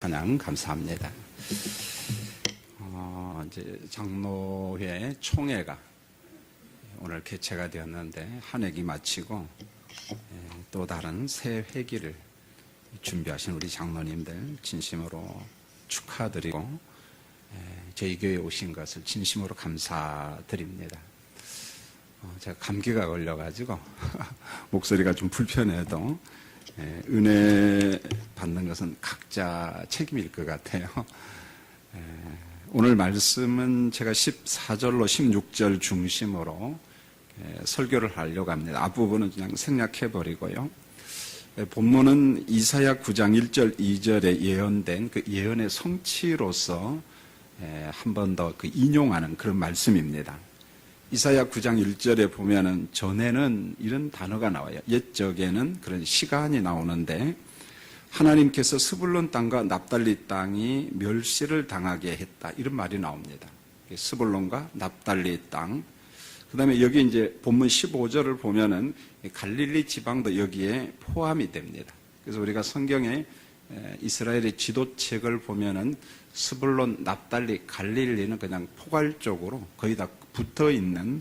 찬양 감사합니다. 이제 장로회 총회가 오늘 개최가 되었는데 한 회기 마치고 또 다른 새 회기를 준비하신 우리 장로님들 진심으로 축하드리고 저희 교회에 오신 것을 진심으로 감사드립니다. 제가 감기가 걸려가지고 목소리가 좀 불편해도 은혜 받는 것은 각자 책임일 것 같아요. 오늘 말씀은 제가 14절로 16절 중심으로 설교를 하려고 합니다. 앞부분은 그냥 생략해버리고요. 본문은 이사야 9장 1절 2절에 예언된 그 예언의 성취로서 한 번 더 그 인용하는 그런 말씀입니다. 이사야 9장 1절에 보면은 전에는 이런 단어가 나와요. 옛적에는 그런 시간이 나오는데 하나님께서 스불론 땅과 납달리 땅이 멸시를 당하게 했다. 이런 말이 나옵니다. 스불론과 납달리 땅. 그 다음에 여기 이제 본문 15절을 보면은 갈릴리 지방도 여기에 포함이 됩니다. 그래서 우리가 성경에 이스라엘의 지도책을 보면은 스불론, 납달리, 갈릴리는 그냥 포괄적으로 거의 다 붙어 있는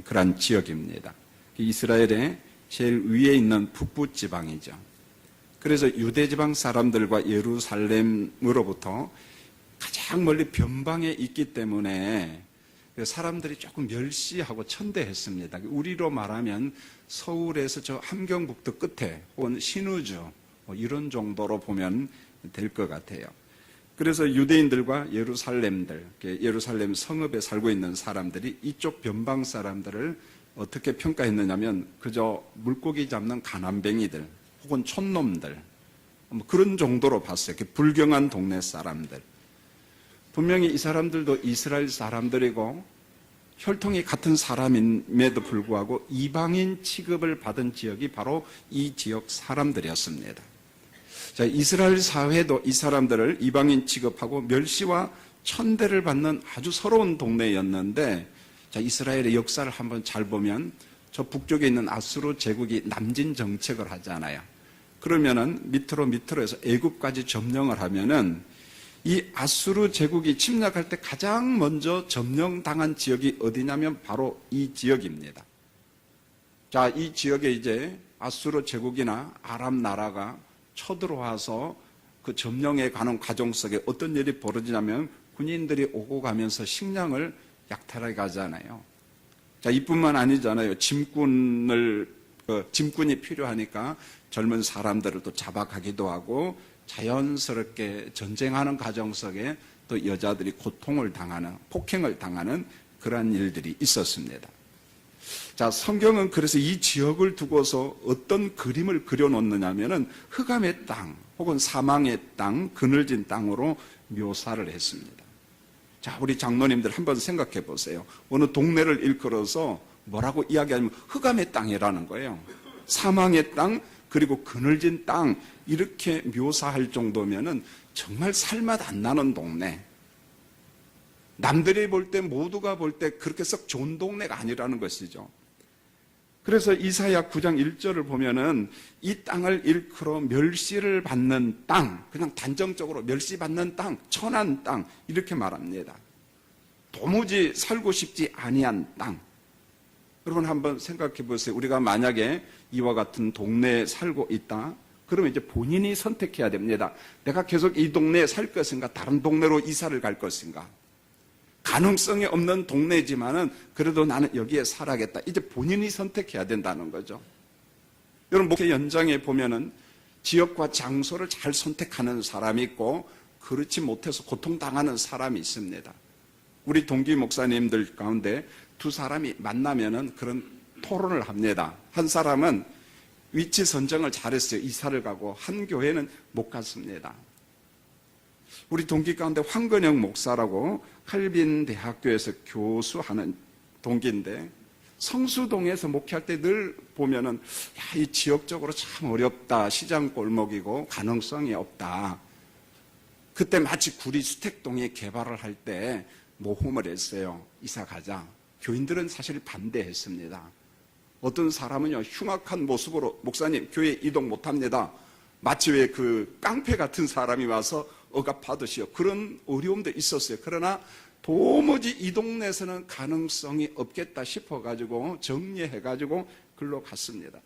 그런 지역입니다. 이스라엘의 제일 위에 있는 북부 지방이죠. 그래서 유대 지방 사람들과 예루살렘으로부터 가장 멀리 변방에 있기 때문에 사람들이 조금 멸시하고 천대했습니다. 우리로 말하면 서울에서 저 함경북도 끝에 혹은 신우주 이런 정도로 보면 될 것 같아요. 그래서 유대인들과 예루살렘 성읍에 살고 있는 사람들이 이쪽 변방 사람들을 어떻게 평가했느냐면 그저 물고기 잡는 가난뱅이들 혹은 촌놈들 그런 정도로 봤어요. 불경한 동네 사람들. 분명히 이 사람들도 이스라엘 사람들이고 혈통이 같은 사람임에도 불구하고 이방인 취급을 받은 지역이 바로 이 지역 사람들이었습니다. 자, 이스라엘 사회도 이 사람들을 이방인 취급하고 멸시와 천대를 받는 아주 서러운 동네였는데, 자, 이스라엘의 역사를 한번 잘 보면 저 북쪽에 있는 아수르 제국이 남진 정책을 하잖아요. 그러면은 밑으로 해서 애굽까지 점령을 하면은 이 아수르 제국이 침략할 때 가장 먼저 점령당한 지역이 어디냐면 바로 이 지역입니다. 자, 이 지역에 이제 아수르 제국이나 아랍 나라가 쳐들어와서 그 점령에 가는 과정 속에 어떤 일이 벌어지냐면 군인들이 오고 가면서 식량을 약탈하게 가잖아요. 자, 이뿐만 아니잖아요. 짐꾼이 필요하니까 젊은 사람들을 또 잡아가기도 하고 자연스럽게 전쟁하는 과정 속에 또 여자들이 고통을 당하는, 폭행을 당하는 그러한 일들이 있었습니다. 자, 성경은 그래서 이 지역을 두고서 어떤 그림을 그려놓느냐면은 흑암의 땅 혹은 사망의 땅, 그늘진 땅으로 묘사를 했습니다. 자, 우리 장로님들 한번 생각해 보세요. 어느 동네를 일컬어서 뭐라고 이야기하면 흑암의 땅이라는 거예요. 사망의 땅, 그리고 그늘진 땅, 이렇게 묘사할 정도면은 정말 살맛 안 나는 동네. 남들이 볼 때, 모두가 볼 때 그렇게 썩 좋은 동네가 아니라는 것이죠. 그래서 이사야 9장 1절을 보면은 이 땅을 일컬어 멸시를 받는 땅, 그냥 단정적으로 멸시받는 땅, 천한 땅, 이렇게 말합니다. 도무지 살고 싶지 아니한 땅. 여러분 한번 생각해 보세요. 우리가 만약에 이와 같은 동네에 살고 있다. 그러면 이제 본인이 선택해야 됩니다. 내가 계속 이 동네에 살 것인가, 다른 동네로 이사를 갈 것인가. 가능성이 없는 동네지만은 그래도 나는 여기에 살아야겠다. 이제 본인이 선택해야 된다는 거죠. 여러분 목회 연장에 보면은 지역과 장소를 잘 선택하는 사람이 있고 그렇지 못해서 고통당하는 사람이 있습니다. 우리 동기 목사님들 가운데 두 사람이 만나면은 그런 토론을 합니다. 한 사람은 위치 선정을 잘했어요. 이사를 가고 한 교회는 못 갔습니다. 우리 동기 가운데 황건영 목사라고 칼빈 대학교에서 교수하는 동기인데 성수동에서 목회할 때 늘 보면은 이 지역적으로 참 어렵다. 시장 골목이고 가능성이 없다. 그때 마치 구리 수택동에 개발을 할 때 모험을 했어요. 이사 가자. 교인들은 사실 반대했습니다. 어떤 사람은요 흉악한 모습으로 목사님 교회 이동 못합니다. 마치 왜 그 깡패 같은 사람이 와서 억압하듯이요. 그런 어려움도 있었어요. 그러나 도무지 이 동네에서는 가능성이 없겠다 싶어가지고 정리해가지고 글로 갔습니다.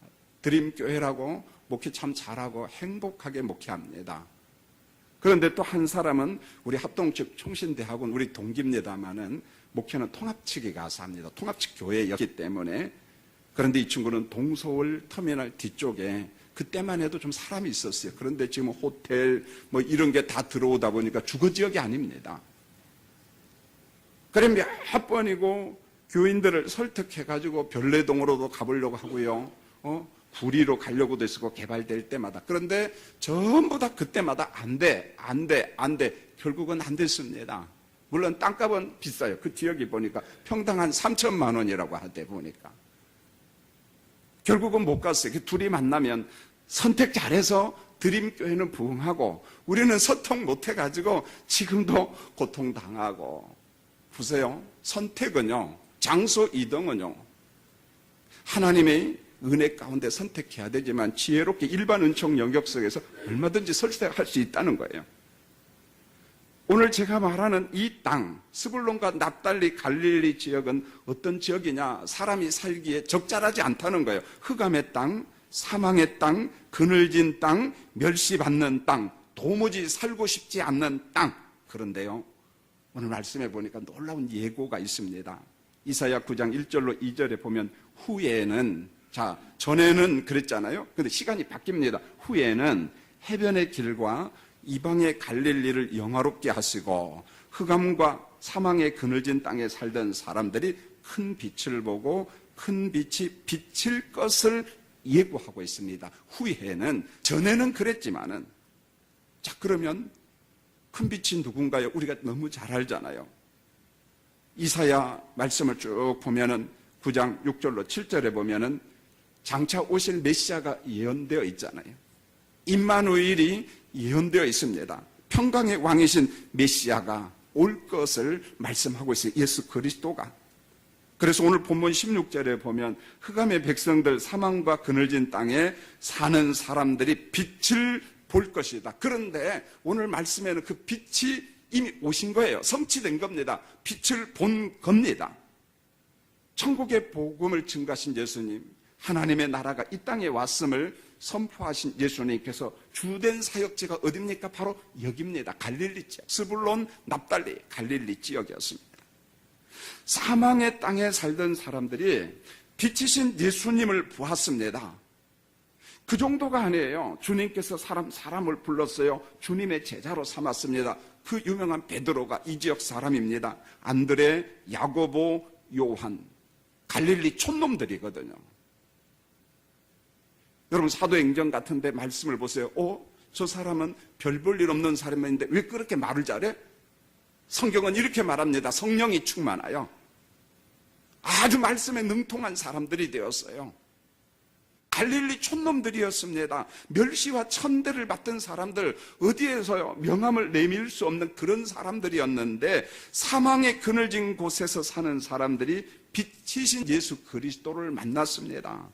드림교회라고 목회 참 잘하고 행복하게 목회합니다. 그런데 또 한 사람은 우리 합동측 총신대학원 우리 동기입니다마는 목회는 통합측에 가서 합니다. 통합측 교회였기 때문에. 그런데 이 친구는 동서울 터미널 뒤쪽에 그때만 해도 좀 사람이 있었어요. 그런데 지금 호텔 뭐 이런 게 다 들어오다 보니까 주거지역이 아닙니다. 그래 몇 번이고 교인들을 설득해가지고 별내동으로도 가보려고 하고요. 구리로 가려고도 했었고 개발될 때마다. 그런데 전부 다 그때마다 안 돼. 결국은 안 됐습니다. 물론 땅값은 비싸요. 그 지역이 보니까 평당 한 3천만 원이라고 하대 보니까. 결국은 못 갔어요. 그 둘이 만나면 선택 잘해서 드림교회는 부흥하고 우리는 소통 못 해가지고 지금도 고통당하고. 보세요. 선택은요. 장소 이동은요. 하나님의 은혜 가운데 선택해야 되지만 지혜롭게 일반 은총 영역 속에서 얼마든지 설득할 수 있다는 거예요. 오늘 제가 말하는 이 땅, 스불론과 납달리 갈릴리 지역은 어떤 지역이냐? 사람이 살기에 적절하지 않다는 거예요. 흑암의 땅, 사망의 땅, 그늘진 땅, 멸시받는 땅, 도무지 살고 싶지 않는 땅. 그런데요, 오늘 말씀해 보니까 놀라운 예고가 있습니다. 이사야 9장 1절로 2절에 보면 후에는, 자, 전에는 그랬잖아요. 근데 시간이 바뀝니다. 후에는 해변의 길과 이방의 갈릴리를 영화롭게 하시고 흑암과 사망의 그늘진 땅에 살던 사람들이 큰 빛을 보고 큰 빛이 비칠 것을 예고하고 있습니다. 후에는, 전에는 그랬지만은, 자, 그러면 큰 빛이 누군가요? 우리가 너무 잘 알잖아요. 이사야 말씀을 쭉 보면은 9장 6절로 7절에 보면은 장차 오실 메시아가 예언되어 있잖아요. 임마누엘이 예언되어 있습니다. 평강의 왕이신 메시아가 올 것을 말씀하고 있어요. 예수 그리스도가. 그래서 오늘 본문 16절에 보면 흑암의 백성들, 사망과 그늘진 땅에 사는 사람들이 빛을 볼 것이다. 그런데 오늘 말씀에는 그 빛이 이미 오신 거예요. 성취된 겁니다. 빛을 본 겁니다. 천국의 복음을 증가하신 예수님, 하나님의 나라가 이 땅에 왔음을 선포하신 예수님께서 주된 사역지가 어디입니까? 바로 여기입니다. 갈릴리 지역. 스불론, 납달리, 갈릴리 지역이었습니다. 사망의 땅에 살던 사람들이 빛이신 예수님을 보았습니다. 그 정도가 아니에요. 주님께서 사람을 불렀어요. 주님의 제자로 삼았습니다. 그 유명한 베드로가 이 지역 사람입니다. 안드레, 야고보, 요한, 갈릴리 촌놈들이거든요. 여러분 사도행전 같은 데 말씀을 보세요. 저 사람은 별 볼 일 없는 사람인데 왜 그렇게 말을 잘해? 성경은 이렇게 말합니다. 성령이 충만하여 아주 말씀에 능통한 사람들이 되었어요. 갈릴리 촌놈들이었습니다. 멸시와 천대를 받던 사람들, 어디에서요 명함을 내밀 수 없는 그런 사람들이었는데 사망의 그늘진 곳에서 사는 사람들이 빛이신 예수 그리스도를 만났습니다.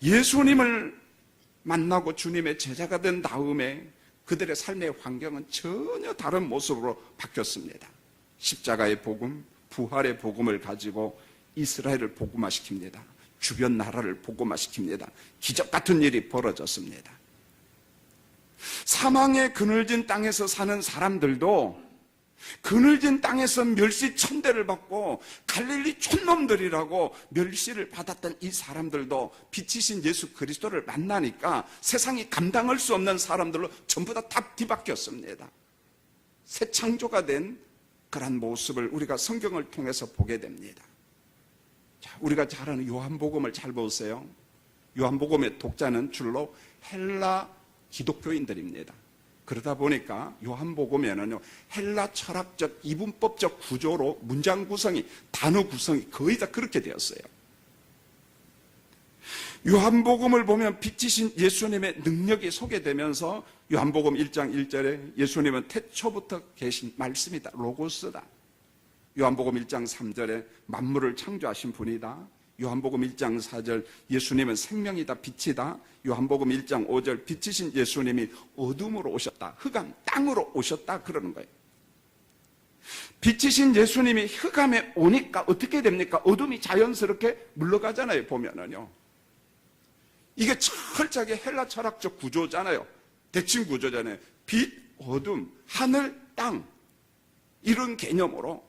예수님을 만나고 주님의 제자가 된 다음에 그들의 삶의 환경은 전혀 다른 모습으로 바뀌었습니다. 십자가의 복음, 부활의 복음을 가지고 이스라엘을 복음화시킵니다. 주변 나라를 복음화시킵니다. 기적 같은 일이 벌어졌습니다. 사망의 그늘진 땅에서 사는 사람들도 그늘진 땅에서 멸시 천대를 받고 갈릴리 촌놈들이라고 멸시를 받았던 이 사람들도 빛이신 예수 그리스도를 만나니까 세상이 감당할 수 없는 사람들로 전부 다 뒤바뀌었습니다. 새 창조가 된 그런 모습을 우리가 성경을 통해서 보게 됩니다. 자, 우리가 잘 아는 요한복음을 잘 보세요. 요한복음의 독자는 주로 헬라 기독교인들입니다. 그러다 보니까 요한복음에는요, 헬라 철학적, 이분법적 구조로 문장 구성이, 단어 구성이 거의 다 그렇게 되었어요. 요한복음을 보면 빛이신 예수님의 능력이 소개되면서 요한복음 1장 1절에 예수님은 태초부터 계신 말씀이다. 로고스다. 요한복음 1장 3절에 만물을 창조하신 분이다. 요한복음 1장 4절 예수님은 생명이다 빛이다. 요한복음 1장 5절 빛이신 예수님이 어둠으로 오셨다. 흑암 땅으로 오셨다 그러는 거예요. 빛이신 예수님이 흑암에 오니까 어떻게 됩니까? 어둠이 자연스럽게 물러가잖아요. 보면은요. 이게 철저하게 헬라 철학적 구조잖아요. 대칭 구조잖아요. 빛, 어둠, 하늘, 땅 이런 개념으로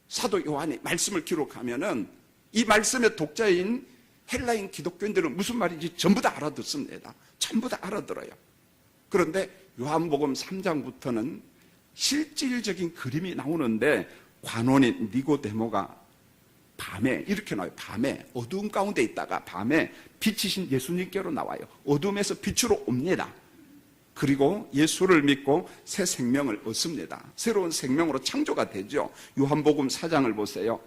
사도 요한이 말씀을 기록하면은 이 말씀의 독자인 헬라인 기독교인들은 무슨 말인지 전부 다 알아듣습니다. 전부 다 알아들어요. 그런데 요한복음 3장부터는 실질적인 그림이 나오는데 관원인 니고데모가 밤에 이렇게 나와요. 밤에 어두운 가운데 있다가 밤에 빛이신 예수님께로 나와요. 어둠에서 빛으로 옵니다. 그리고 예수를 믿고 새 생명을 얻습니다. 새로운 생명으로 창조가 되죠. 요한복음 4장을 보세요.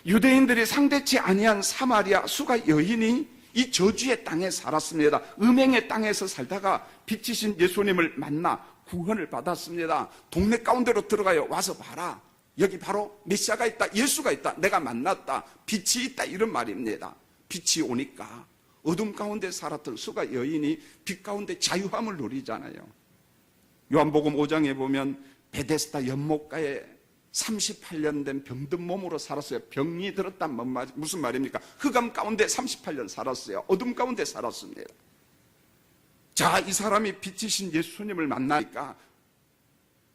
유대인들이 상대치 아니한 사마리아 수가 여인이 이 저주의 땅에 살았습니다. 음행의 땅에서 살다가 빛이신 예수님을 만나 구원을 받았습니다. 동네 가운데로 들어가요. 와서 봐라. 여기 바로 메시아가 있다. 예수가 있다. 내가 만났다. 빛이 있다. 이런 말입니다. 빛이 오니까 어둠 가운데 살았던 수가 여인이 빛 가운데 자유함을 누리잖아요. 요한복음 5장에 보면 베데스다 연못가에 38년 된 병든 몸으로 살았어요. 병이 들었단 무슨 말입니까? 흑암 가운데 38년 살았어요. 어둠 가운데 살았습니다. 자, 이 사람이 빛이신 예수님을 만나니까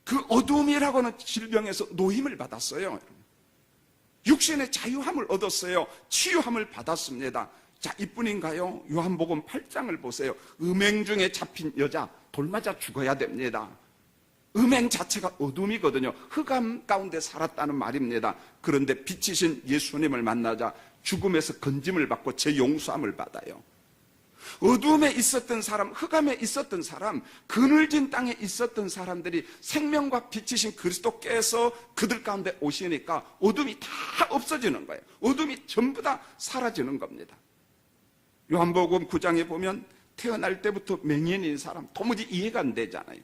그 어둠이라고 하는 질병에서 노임을 받았어요. 육신의 자유함을 얻었어요. 치유함을 받았습니다. 자, 이뿐인가요? 요한복음 8장을 보세요. 음행 중에 잡힌 여자 돌 맞아 죽어야 됩니다. 음행 자체가 어둠이거든요. 흑암 가운데 살았다는 말입니다. 그런데 빛이신 예수님을 만나자 죽음에서 건짐을 받고 재용서함을 받아요. 어둠에 있었던 사람, 흑암에 있었던 사람, 그늘진 땅에 있었던 사람들이 생명과 빛이신 그리스도께서 그들 가운데 오시니까 어둠이 다 없어지는 거예요. 어둠이 전부 다 사라지는 겁니다. 요한복음 9장에 보면 태어날 때부터 맹인인 사람 도무지 이해가 안 되잖아요.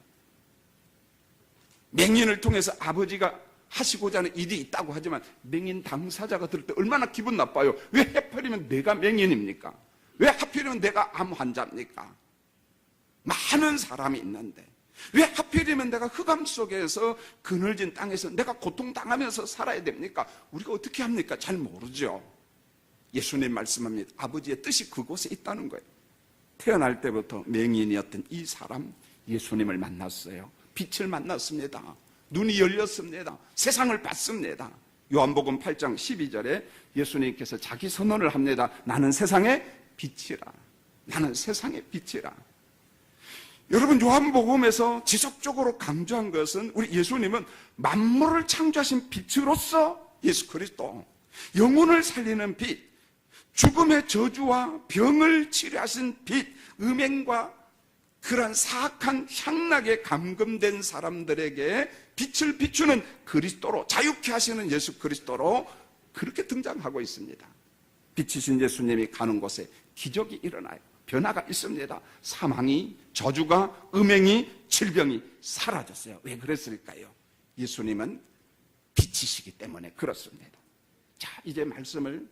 맹인을 통해서 아버지가 하시고자 하는 일이 있다고 하지만 맹인 당사자가 들을 때 얼마나 기분 나빠요. 왜 하필이면 내가 맹인입니까? 왜 하필이면 내가 암 환자입니까? 많은 사람이 있는데 왜 하필이면 내가 흑암 속에서 그늘진 땅에서 내가 고통당하면서 살아야 됩니까? 우리가 어떻게 합니까? 잘 모르죠. 예수님 말씀합니다. 아버지의 뜻이 그곳에 있다는 거예요. 태어날 때부터 맹인이었던 이 사람 예수님을 만났어요. 빛을 만났습니다. 눈이 열렸습니다. 세상을 봤습니다. 요한복음 8장 12절에 예수님께서 자기 선언을 합니다. 나는 세상의 빛이라. 나는 세상의 빛이라. 여러분, 요한복음에서 지속적으로 강조한 것은 우리 예수님은 만물을 창조하신 빛으로서 예수 그리스도, 영혼을 살리는 빛, 죽음의 저주와 병을 치료하신 빛, 음행과 그러한 사악한 향락에 감금된 사람들에게 빛을 비추는 그리스도로, 자유케 하시는 예수 그리스도로 그렇게 등장하고 있습니다. 빛이신 예수님이 가는 곳에 기적이 일어나요. 변화가 있습니다. 사망이, 저주가, 음행이, 질병이 사라졌어요. 왜 그랬을까요? 예수님은 빛이시기 때문에 그렇습니다. 자, 이제 말씀을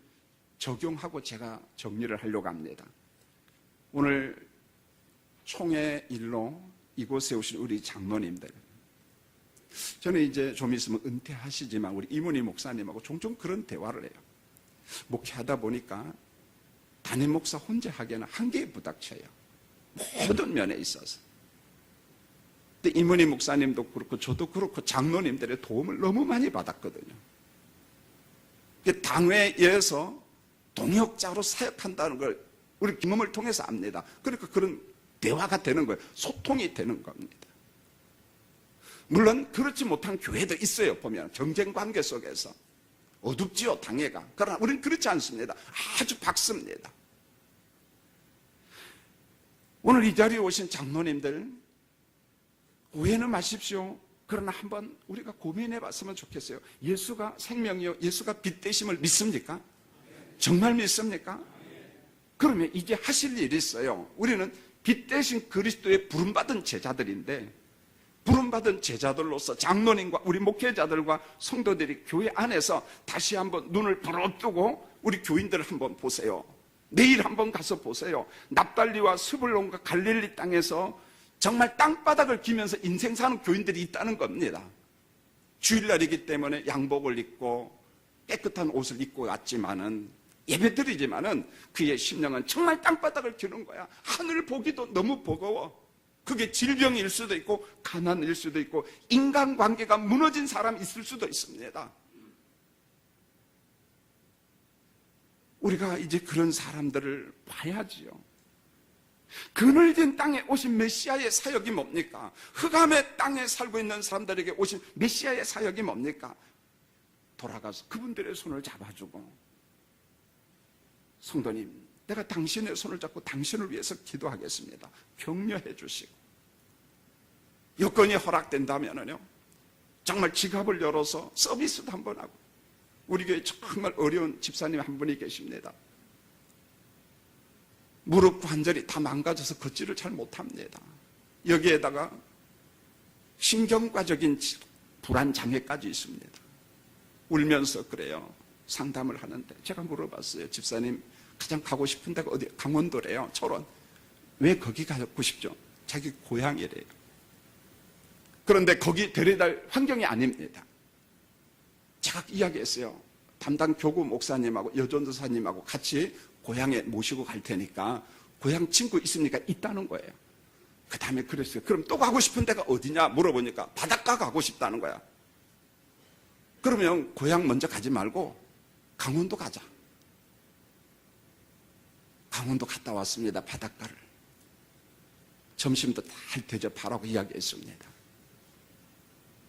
적용하고 제가 정리를 하려고 합니다. 오늘 총회 일로 이곳에 오신 우리 장로님들, 저는 이제 좀 있으면 은퇴하시지만 우리 이문희 목사님하고 종종 그런 대화를 해요. 목회하다 보니까 담임 목사 혼자 하기에는 한계에 부닥쳐요. 모든 면에 있어서. 근데 이문희 목사님도 그렇고 저도 그렇고 장로님들의 도움을 너무 많이 받았거든요. 당회에서 동역자로 사역한다는 걸 우리 경험을 통해서 압니다. 그러니까 그런 대화가 되는 거예요. 소통이 되는 겁니다. 물론 그렇지 못한 교회도 있어요. 보면 경쟁 관계 속에서 어둡지요, 당회가. 그러나 우리는 그렇지 않습니다. 아주 밝습니다. 오늘 이 자리에 오신 장로님들 오해는 마십시오. 그러나 한번 우리가 고민해 봤으면 좋겠어요. 예수가 생명이요, 예수가 빛 되심을 믿습니까? 정말 믿습니까? 그러면 이제 하실 일이 있어요. 우리는 빛 대신 그리스도의 부름받은 제자들인데 부름받은 제자들로서 장로님과 우리 목회자들과 성도들이 교회 안에서 다시 한번 눈을 부릅뜨고 우리 교인들을 한번 보세요. 내일 한번 가서 보세요. 납달리와 스불론과 갈릴리 땅에서 정말 땅바닥을 기면서 인생 사는 교인들이 있다는 겁니다. 주일날이기 때문에 양복을 입고 깨끗한 옷을 입고 왔지만은, 예배드리지만은 그의 심령은 정말 땅바닥을 기는 거야. 하늘 보기도 너무 버거워. 그게 질병일 수도 있고 가난일 수도 있고 인간관계가 무너진 사람이 있을 수도 있습니다. 우리가 이제 그런 사람들을 봐야지요. 그늘진 땅에 오신 메시아의 사역이 뭡니까? 흑암의 땅에 살고 있는 사람들에게 오신 메시아의 사역이 뭡니까? 돌아가서 그분들의 손을 잡아주고, 성도님, 내가 당신의 손을 잡고 당신을 위해서 기도하겠습니다. 격려해 주시고, 여건이 허락된다면요, 정말 지갑을 열어서 서비스도 한번 하고. 우리 교회에 정말 어려운 집사님 한 분이 계십니다. 무릎 관절이 다 망가져서 걷지를 잘 못합니다. 여기에다가 신경과적인 불안 장애까지 있습니다. 울면서 그래요. 상담을 하는데 제가 물어봤어요. 집사님, 가장 가고 싶은 데가 어디? 강원도래요. 철원. 왜 거기 가고 싶죠? 자기 고향이래요. 그런데 거기 데려달 환경이 아닙니다. 제가 이야기했어요. 담당 교구 목사님하고 여전도사님하고 같이 고향에 모시고 갈 테니까 고향 친구 있습니까? 있다는 거예요. 그 다음에 그랬어요. 그럼 또 가고 싶은 데가 어디냐 물어보니까 바닷가 가고 싶다는 거야. 그러면 고향 먼저 가지 말고 강원도 가자. 강원도 갔다 왔습니다. 바닷가를. 점심도 잘 대접하라고 이야기했습니다.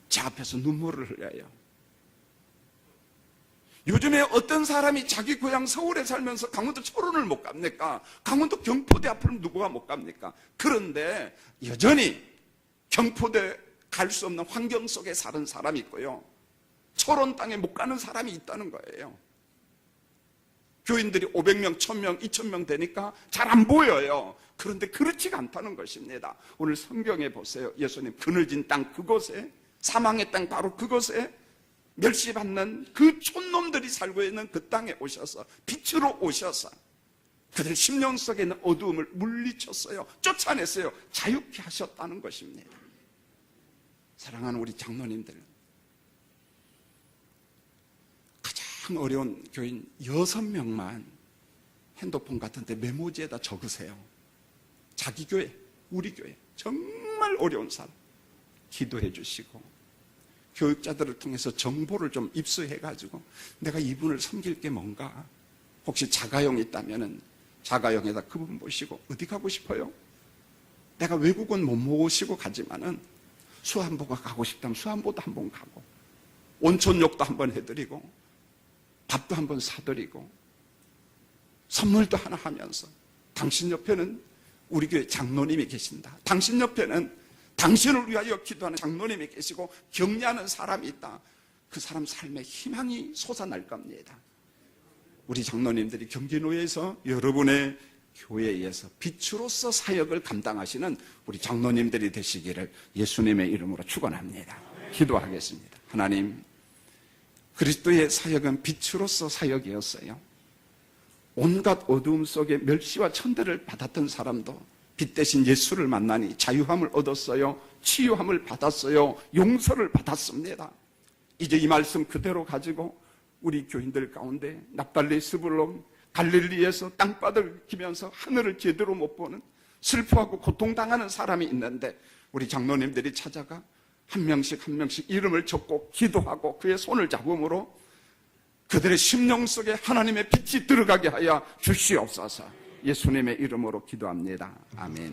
제 앞에서 눈물을 흘려요. 요즘에 어떤 사람이 자기 고향 서울에 살면서 강원도 철원을 못 갑니까? 강원도 경포대 앞을 누구가 못 갑니까? 그런데 여전히 경포대 갈 수 없는 환경 속에 사는 사람이 있고요, 철원 땅에 못 가는 사람이 있다는 거예요. 교인들이 500명, 1000명, 2000명 되니까 잘 안 보여요. 그런데 그렇지가 않다는 것입니다. 오늘 성경에 보세요. 예수님 그늘진 땅 그곳에, 사망의 땅 바로 그곳에 멸시받는 그 촌놈들이 살고 있는 그 땅에 오셔서 빛으로 오셔서 그들 심령 속에 있는 어두움을 물리쳤어요. 쫓아냈어요. 자유케 하셨다는 것입니다. 사랑하는 우리 장로님들, 가장 어려운 교인 6명만 핸드폰 같은 데 메모지에다 적으세요. 자기 교회, 우리 교회, 정말 어려운 사람 기도해 주시고, 교육자들을 통해서 정보를 좀 입수해가지고 내가 이분을 섬길 게 뭔가, 혹시 자가용이 있다면 자가용에다 그분 모시고 어디 가고 싶어요? 내가 외국은 못 모시고 가지만은 수안보가 가고 싶다면 수안보도 한번 가고, 온천욕도 한번 해드리고, 밥도 한번 사드리고, 선물도 하나 하면서, 당신 옆에는 우리 교회 장로님이 계신다. 당신 옆에는 당신을 위하여 기도하는 장로님이 계시고 격려하는 사람이 있다. 그 사람 삶에 희망이 솟아날 겁니다. 우리 장로님들이 경기노예에서 여러분의 교회에서 빛으로서 사역을 감당하시는 우리 장로님들이 되시기를 예수님의 이름으로 축원합니다. 기도하겠습니다. 하나님, 그리스도의 사역은 빛으로서 사역이었어요. 온갖 어두움 속에 멸시와 천대를 받았던 사람도 빛 대신 예수를 만나니 자유함을 얻었어요. 치유함을 받았어요. 용서를 받았습니다. 이제 이 말씀 그대로 가지고 우리 교인들 가운데 납달리, 스불론, 갈릴리에서 땅바닥을 기면서 하늘을 제대로 못 보는, 슬퍼하고 고통당하는 사람이 있는데 우리 장로님들이 찾아가 한 명씩 한 명씩 이름을 적고 기도하고 그의 손을 잡음으로 그들의 심령 속에 하나님의 빛이 들어가게 하여 주시옵소서. 예수님의 이름으로 기도합니다. 아멘.